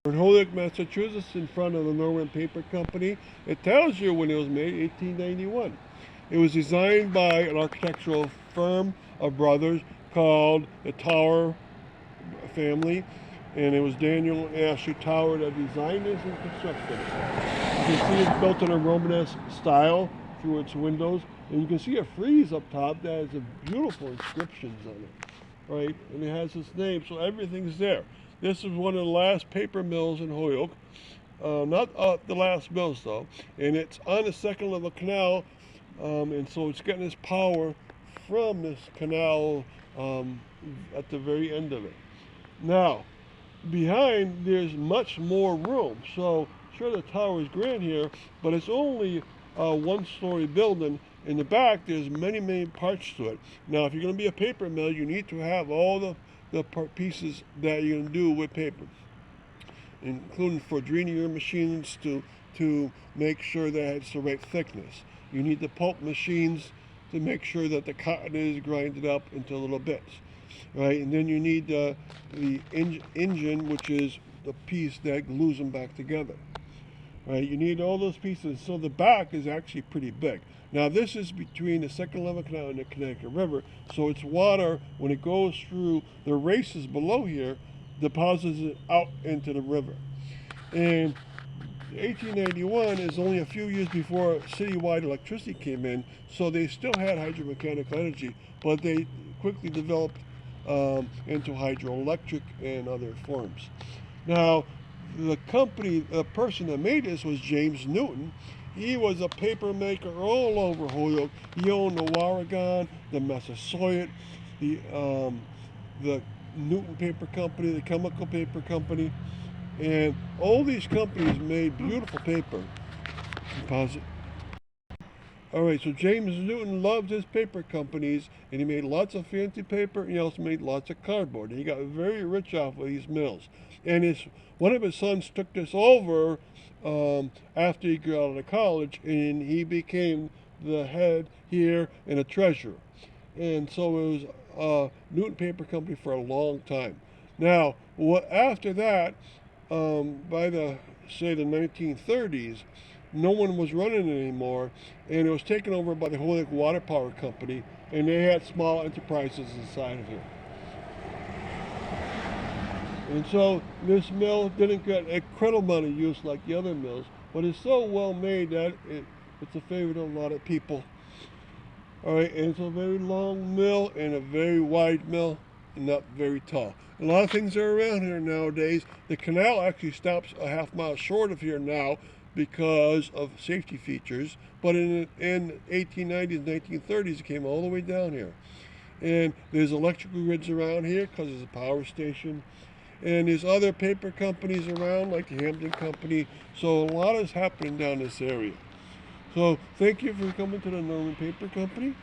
In Holyoke, Massachusetts, in front of the Norman Paper Company. It tells you when it was made, 1891. It was designed by an architectural firm of brothers called the Tower family, and it was Daniel and Ashley Tower that designed this and constructed it. You can see it's built in a Romanesque style through its windows, and you can see a frieze up top that has a beautiful inscriptions on it, right? And it has its name, so everything's there. This is one of the last paper mills in Holyoke. Not the last mills though, and it's on the second level canal, and so it's getting its power from this canal at the very end of it. Now, behind there's much more room. So sure, the tower is grand here, but it's only a one-story building. In the back, there's many parts to it. Now, if you're going to be a paper mill, you need to have all the pieces that you're going to do with paper, including for draining your machines to make sure that it's the right thickness. You need the pulp machines to make sure that the cotton is grinded up into little bits, right? And then you need the engine, which is the piece that glues them back together, right? You need all those pieces. So the back is actually pretty big. Now this is between the second level canal and the Connecticut River, so it's water when it goes through the races below here, deposits it out into the river. And 1891 is only a few years before citywide electricity came in, so they still had hydromechanical energy, but they quickly developed into hydroelectric and other forms. Now, the person that made this was James Newton. He was a paper maker all over Holyoke. He owned the Warrigon, the Massasoit, the Newton Paper Company, the Chemical Paper Company, and all these companies made beautiful paper. Composite. All right, so James Newton loved his paper companies, and he made lots of fancy paper, and he also made lots of cardboard. And he got very rich off of these mills. And one of his sons took this over after he got out of college, and he became the head here and a treasurer. And so it was Newton Paper Company for a long time. Now, after that, by the 1930s, no one was running it anymore, and it was taken over by the Holyoke Water Power Company, and they had small enterprises inside of here. And so this mill didn't get a incredible amount of use like the other mills, but it's so well made that it's a favorite of a lot of people. All right, and it's a very long mill and a very wide mill and not very tall. A lot of things are around here nowadays. The canal actually stops a half mile short of here now because of safety features, but in 1890s, 1930s, it came all the way down here. And there's electrical grids around here because there's a power station. And there's other paper companies around, like the Hampton Company. So a lot is happening down this area. So thank you for coming to the Norman Paper Company.